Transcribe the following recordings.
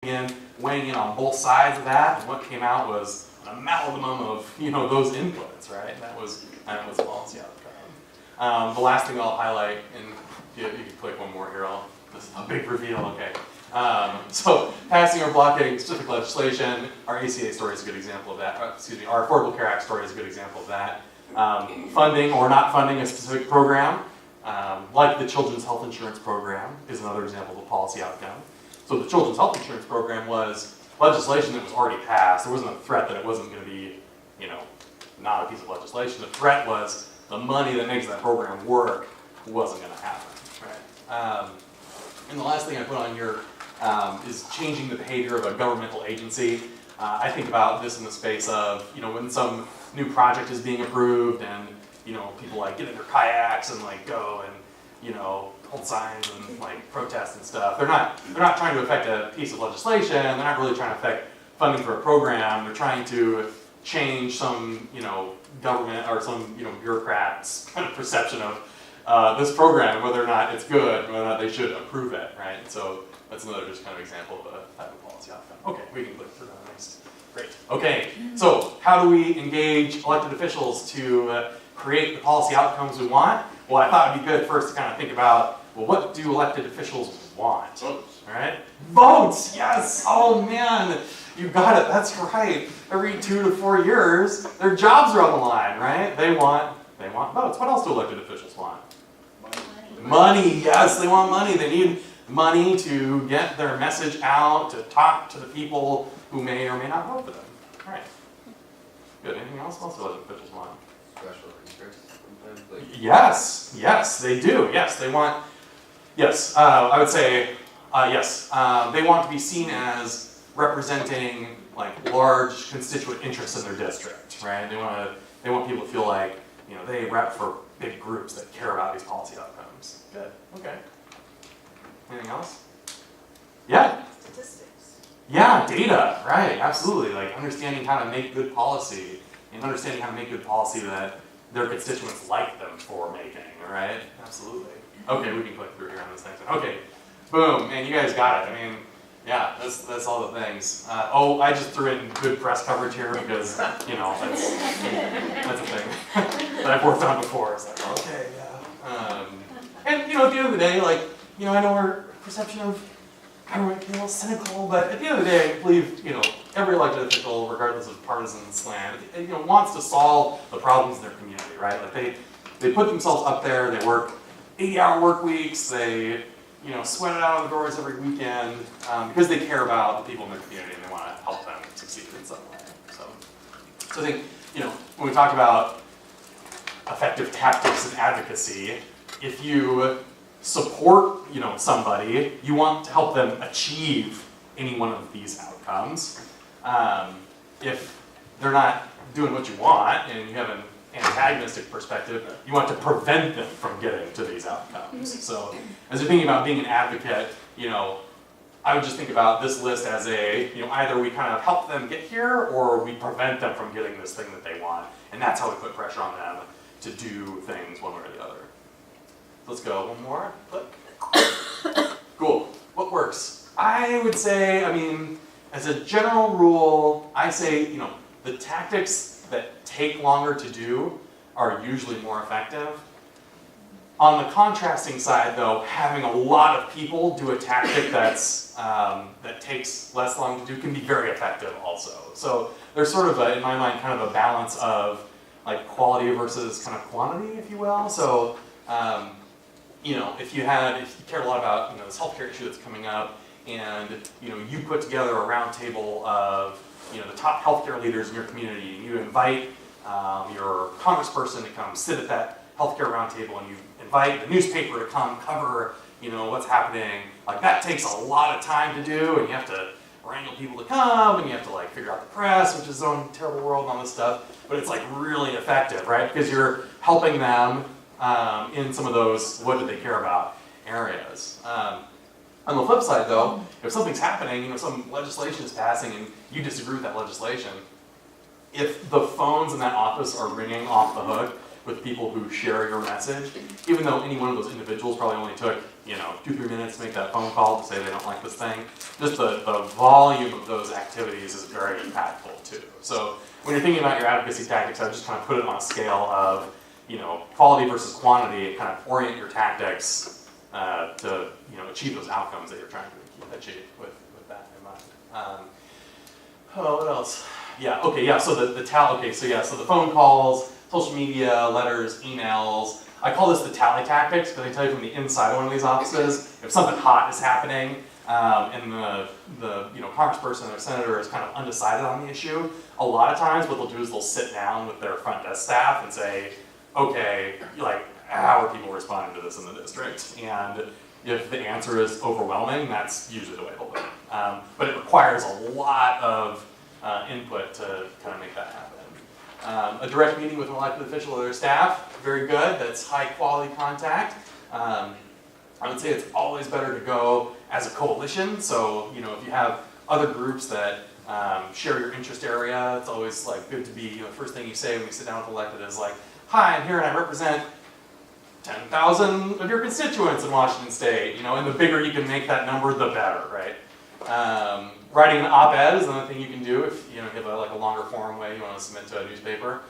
weighing in on both sides of that, and what came out was an amalgam of those inputs, right? And that was a policy outcome. The last thing I'll highlight, and you can click one more here. This is a big reveal. Okay. So passing or blocking specific legislation. Our ACA story is a good example of that. Our Affordable Care Act story is a good example of that. Funding or not funding a specific program, like the Children's Health Insurance Program, is another example of a policy outcome. So the Children's Health Insurance Program was legislation that was already passed. There wasn't a threat that it wasn't going to be, not a piece of legislation. The threat was the money that makes that program work wasn't going to happen, right? And the last thing I put on here is changing the behavior of a governmental agency. I think about this in the space of, when some new project is being approved and, people get in their kayaks and go and, hold signs and protest and stuff. They're not trying to affect a piece of legislation. They're not really trying to affect funding for a program. They're trying to change some, government or some, bureaucrat's kind of perception of this program and whether or not it's good, and whether or not they should approve it, right? And so that's another just kind of example of a type of policy outcome. Okay, we can click through that next. Great. Okay, so how do we engage elected officials to create the policy outcomes we want? Well, I thought it'd be good first to kind of think about, well, what do elected officials want? Votes. All right? Votes, yes! Oh man, you got it, that's right. Every 2 to 4 years, their jobs are on the line, right? They want votes. What else do elected officials want? Money, yes, they want money. They need money to get their message out, to talk to the people who may or may not vote for them. All right. Good. Anything else? What else do elected officials want? Special interest sometimes? Yes, they do. Yes, they want, I would say, yes. They want to be seen as representing large constituent interests in their district, right? They want people to feel like, they rep for big groups that care about these policy outcomes. Good, okay. Anything else? Yeah? Statistics. Yeah, data, right, absolutely. Understanding how to make good policy and understanding how to make good policy that their constituents like them for making, right? Absolutely. Okay, we can click through here on this next one. Okay, boom, man, you guys got it. I mean, yeah, that's all the things. I just threw in good press coverage here because, that's a thing that I've worked on before. It's okay, yeah. And, at the end of the day, I know our perception of government can be a little cynical, but at the end of the day, I believe, every elected official, regardless of partisan slant, wants to solve the problems in their community, right? They put themselves up there, they work 80-hour work weeks, they, sweat it out of the doors every weekend because they care about the people in their community and they want to help them succeed in some way. So I think, when we talk about effective tactics and advocacy, if you support, somebody, you want to help them achieve any one of these outcomes. If they're not doing what you want and you have an antagonistic perspective, you want to prevent them from getting to these outcomes. So as you're thinking about being an advocate, I would just think about this list as either we kind of help them get here or we prevent them from getting this thing that they want. And that's how we put pressure on them to do things one way or the other. Let's go, one more, click. Cool, what works? I would say, as a general rule, I say, the tactics that take longer to do are usually more effective. On the contrasting side, though, having a lot of people do a tactic that's that takes less long to do can be very effective also. So there's sort of, in my mind, kind of a balance of quality versus kind of quantity, if you will. So if you care a lot about this healthcare issue that's coming up, and you put together a roundtable of the top healthcare leaders in your community, and you invite your congressperson to come sit at that healthcare roundtable, and you invite the newspaper to come cover what's happening. That takes a lot of time to do, and you have to wrangle people to come, and you have to figure out the press, which is its own terrible world and all this stuff. But it's really effective, right? Because you're helping them in some of those what do they care about areas. On the flip side, though, if something's happening, some legislation is passing and you disagree with that legislation, if the phones in that office are ringing off the hook with people who share your message, even though any one of those individuals probably only took, 2-3 minutes to make that phone call to say they don't like this thing, just the volume of those activities is very impactful too. So when you're thinking about your advocacy tactics, I would just kind of put it on a scale of, quality versus quantity, and kind of orient your tactics to, achieve those outcomes that you're trying to achieve with that in mind. What else? Yeah, okay, yeah, so the phone calls, social media, letters, emails. I call this the tally tactics because I tell you from the inside of one of these offices, if something hot is happening and the congressperson or senator is kind of undecided on the issue, a lot of times what they'll do is they'll sit down with their front desk staff and say, okay, how are people responding to this in the district? And if the answer is overwhelming, that's usually the way they'll do it. But it requires a lot of input to kind of make that happen. A direct meeting with an elected official or their staff, very good. That's high quality contact. I would say it's always better to go as a coalition. So, if you have other groups that share your interest area, it's always good to be, the first thing you say when you sit down with elected is hi, I'm here and I represent 10,000 of your constituents in Washington State, and the bigger you can make that number, the better, right? Writing an op-ed is another thing you can do if you have a longer form way you want to submit to a newspaper.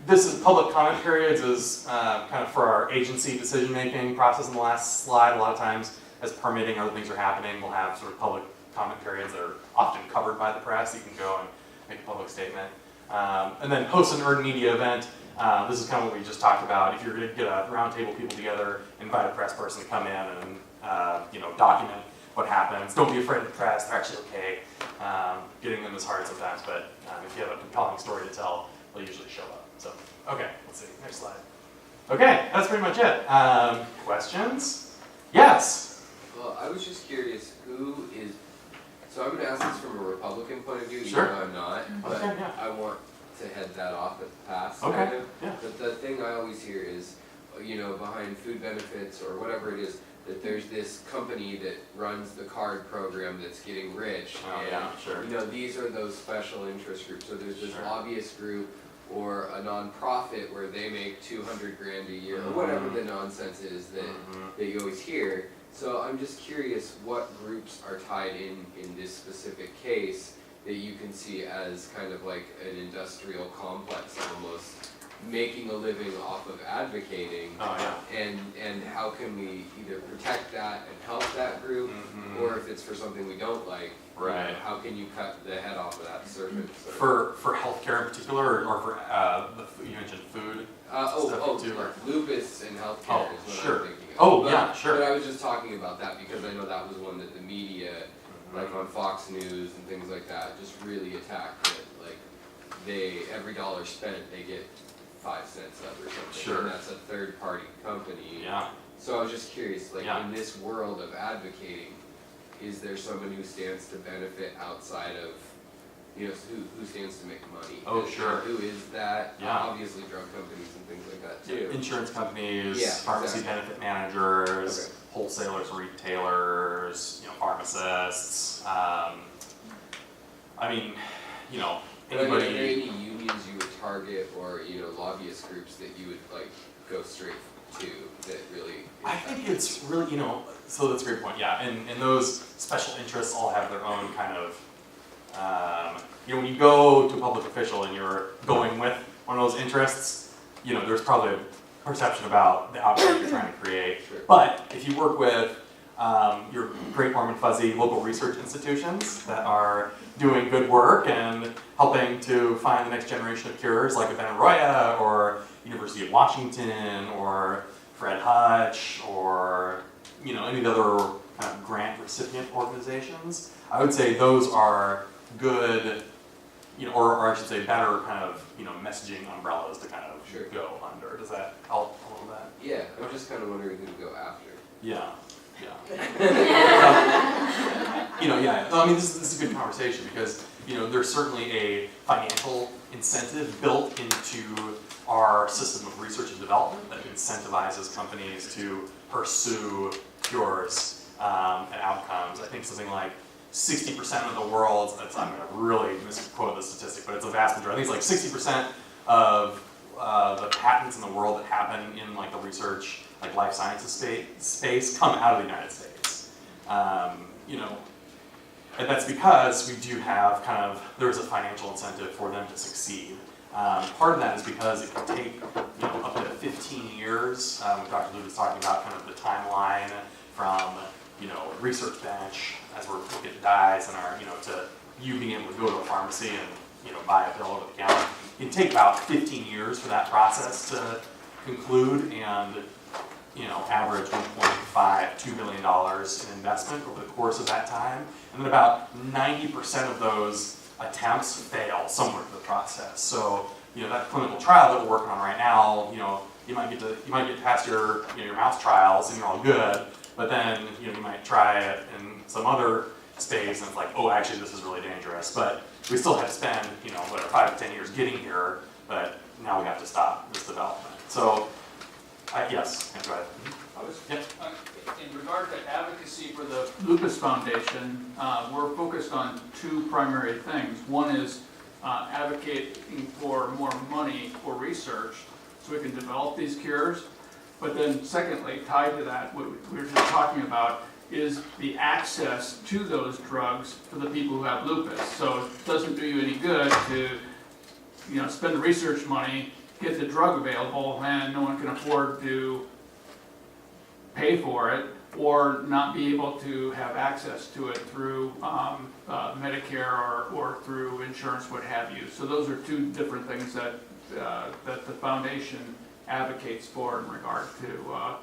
This is public comment periods is kind of for our agency decision-making process in the last slide. A lot of times as permitting or other things are happening, we'll have sort of public comment periods that are often covered by the press. You can go and make a public statement. And then host an earned media event. This is kind of what we just talked about. If you're going to get a roundtable people together, invite a press person to come in and document what happens. Don't be afraid of the press; they're actually okay. Getting them is hard sometimes, but if you have a compelling story to tell, they'll usually show up. So, okay, let's see. Next slide. Okay, that's pretty much it. Questions? Yes. Well, I was just curious, who is? So I'm going to ask this from a Republican point of view, Sure. even though I'm not, but Okay, yeah. I want to head that off at the pass. Okay, Kind of. yeah. But the thing I always hear is, behind food benefits or whatever it is, that there's this company that runs the card program that's getting rich. Oh, and, yeah, sure. These are those special interest groups. So there's this Sure. lobbyist group or a nonprofit where they make $200,000 a year or whatever the nonsense is that you always hear. So I'm just curious what groups are tied in this specific case that you can see as kind of like an industrial complex almost, making a living off of advocating. Oh, yeah. And how can we either protect that and help that group, or if it's for something we don't like, Right. How can you cut the head off of that serpent? For healthcare in particular, or for you mentioned food? Too, or? Lupus and healthcare Oh, is what sure. I'm thinking of. Oh, But- yeah, sure. But I was just talking about that because I know that was one that the media, like on Fox News and things like that, just really attacked it. Every dollar spent, they get 5 cents of or something. Sure. And that's a third party company. Yeah. So I was just curious, Yeah. in this world of advocating, is there someone who stands to benefit outside of, who stands to make money? Oh, And sure. Who is that? Yeah. Obviously drug companies and things like that too. Insurance companies, Yeah, pharmacy exactly. benefit managers, Okay. wholesalers, retailers, pharmacists. But are there anybody. any unions you would target or, lobbyist groups that you would go straight to that really? I think it's really, so that's a great point, yeah. And those special interests all have their own kind of, when you go to a public official and you're going with one of those interests, there's probably a perception about the outcome you're trying to create. Sure. But if you work with your great warm and fuzzy local research institutions that are doing good work and helping to find the next generation of cures, like Benaroya or University of Washington or Fred Hutch or any of the other kind of grant recipient organizations, I would say those are good, or I should say better kind of messaging umbrellas to kind of Sure. go under. Does that help a little bit? Yeah, I'm just kind of wondering who to go after. Yeah. Yeah. I mean, this is a good conversation because there's certainly a financial incentive built into our system of research and development that incentivizes companies to pursue cures and outcomes. I think something like 60% of the world's, I'm going to really misquote the statistic, but it's a vast majority. I think it's like 60% of the patents in the world that happen in like the research, like life sciences space come out of the United States. And that's because we do have there's a financial incentive for them to succeed. Part of that is because it can take up to 15 years. Dr. Lupus talking about kind of the timeline from research bench as we're looking at dyes and to you being able to go to a pharmacy and buy a pill over the counter. It can take about 15 years for that process to conclude and average $1.5–2 billion in investment over the course of that time. And then about 90% of those attempts fail somewhere in the process. So that clinical trial that we're working on right now, you might get past your your mouse trials and you're all good, but then you might try it in some other space and it's like, oh, actually this is really dangerous. But we still have to spend 5 to 10 years getting here, but now we have to stop this development. So yes, go ahead. In regard to advocacy for the Lupus Foundation, we're focused on two primary things. One is advocating for more money for research so we can develop these cures. But then secondly, tied to that, what we were just talking about is the access to those drugs for the people who have lupus. So it doesn't do you any good to spend the research money, get the drug available, and no one can afford to pay for it, or not be able to have access to it through Medicare or through insurance, what have you. So those are two different things that the foundation advocates for in regard to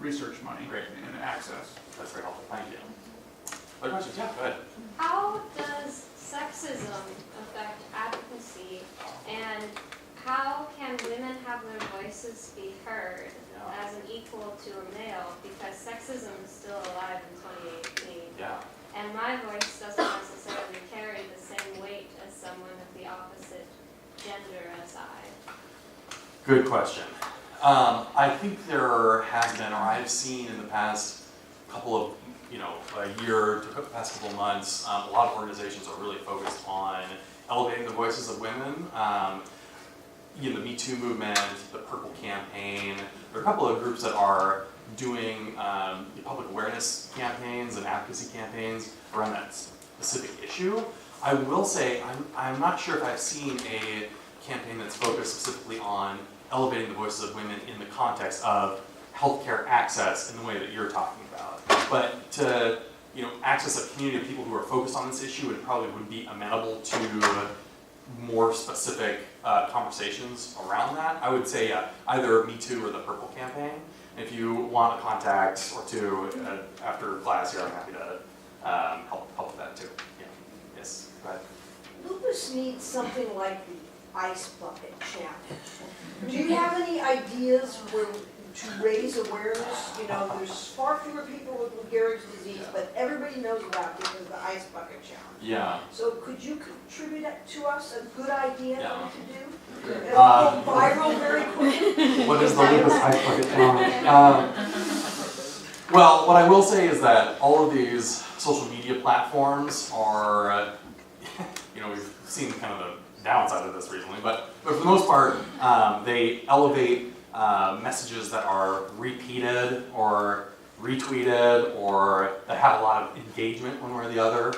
research money and access. That's very helpful. Thank you. Other questions? Yeah, go ahead. How does sexism affect advocacy, and how can women have their voices be heard as an equal to a male? Because sexism is still alive in 2018. Yeah. And my voice doesn't necessarily carry the same weight as someone of the opposite gender as I. Good question. I think there has been, or I've seen in the past couple of, a year to the past couple of months, a lot of organizations are really focused on elevating the voices of women. The Me Too movement, the Purple Campaign, there are a couple of groups that are doing public awareness campaigns and advocacy campaigns around that specific issue. I will say, I'm not sure if I've seen a campaign that's focused specifically on elevating the voices of women in the context of healthcare access in the way that you're talking about. But to access a community of people who are focused on this issue and probably would be amenable to more specific conversations around that, I would say either Me Too or the Purple Campaign. If you want a contact or two after class here, I'm happy to help with that too. Yeah. Yes, go ahead. Lupus needs something like the ice bucket challenge. Do you have any ideas to raise awareness? There's far fewer people with Lou Gehrig's disease, but everybody knows about it because of the ice bucket challenge. Yeah. So could you contribute to us a good idea that we could do? Okay. It'll go viral very quickly. What is the Lupus ice bucket challenge? Well, what I will say is that all of these social media platforms are, we've seen kind of the downside of this recently, but for the most part, they elevate messages that are repeated or retweeted or that have a lot of engagement one way or the other.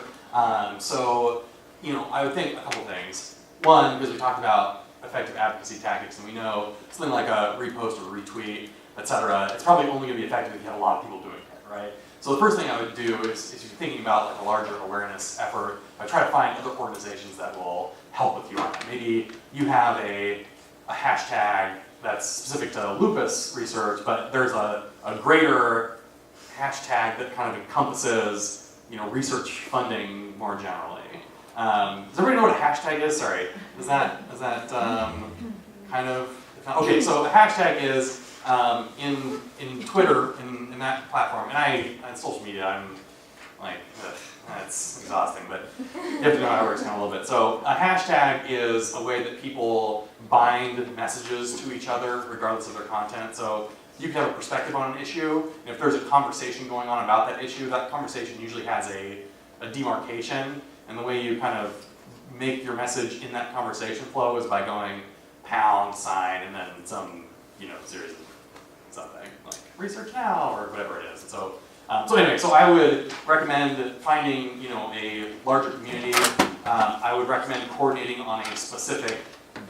So, I would think a couple things. One, because we talked about effective advocacy tactics, and we know something like a repost or retweet, etc., it's probably only going to be effective if you have a lot of people doing it, right? So the first thing I would do is if you're thinking about like a larger awareness effort, I try to find other organizations that will help with you on that. Maybe you have a hashtag that's specific to lupus research, but there's a greater hashtag that kind of encompasses research funding more generally. Does everybody know what a hashtag is? Sorry, is that kind of okay? So a hashtag is in Twitter in that platform, and on social media I'm like that's exhausting, but you have to know how it works kind of a little bit. So a hashtag is a way that people bind messages to each other regardless of their content. So you can have a perspective on an issue, and if there's a conversation going on about that issue, that conversation usually has a demarcation, and the way you kind of make your message in that conversation flow is by going, pound sign and then some, series of something, like research now or whatever it is. So anyway, so I would recommend finding, a larger community. I would recommend coordinating on a specific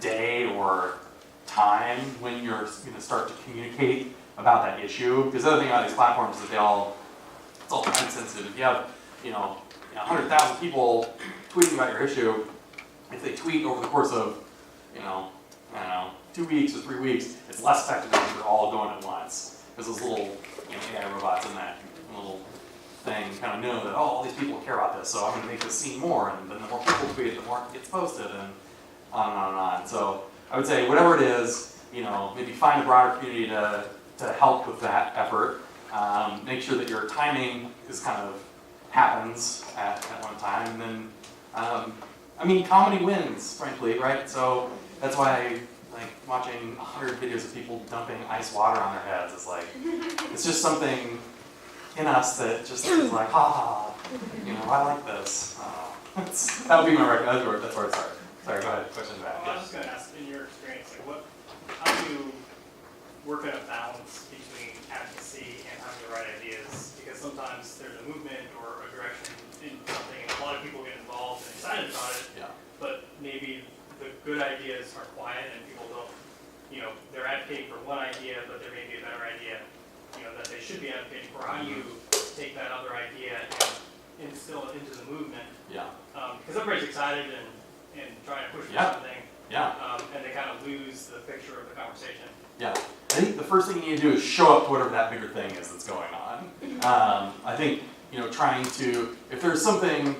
day or time when you're going to start to communicate about that issue. Because the other thing about these platforms is that it's all time sensitive. If you have, 100,000 people tweeting about your issue, if they tweet over the course of, I don't know, 2 weeks or 3 weeks, it's less effective than if they're all going at once. Because those little, AI robots in that little thing kind of know that, all these people care about this, so I'm going to make this seem more, and then the more people tweet it, the more it gets posted, and on and on and on. So I would say whatever it is, maybe find a broader community to help with that effort. Make sure that your timing is kind of happens at one time, and then, comedy wins, frankly, right? So that's why, watching 100 videos of people dumping ice water on their heads is it's just something in us that just is like, ha, I like this. That would be my recommendation. That's where it started. Sorry, go ahead. Question back. I was just going to ask, in your experience, how do you work at a balance between advocacy and having the right ideas? Because sometimes there's a movement or a direction in something, and a lot of people get involved and excited about it. Yeah. But maybe the good ideas are quiet and people don't, they're advocating for one idea, but there may be a better idea, that they should be advocating for. How do you take that other idea and instill it into the movement? Yeah. Because everybody's excited and trying to push for something. Yeah. And they kind of lose the picture of the conversation. Yeah. I think the first thing you need to do is show up to whatever that bigger thing is that's going on. I think, trying to, if there's something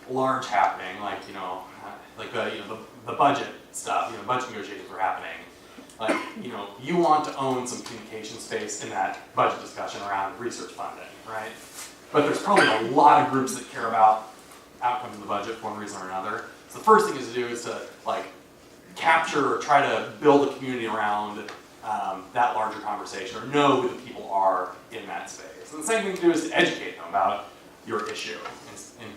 large happening, the budget stuff, budget negotiations are happening, you want to own some communication space in that budget discussion around research funding, right? But there's probably a lot of groups that care about outcomes of the budget for one reason or another. So the first thing is to do is to capture or try to build a community around that larger conversation, or know who the people are in that space. And the second thing to do is to educate them about your issue in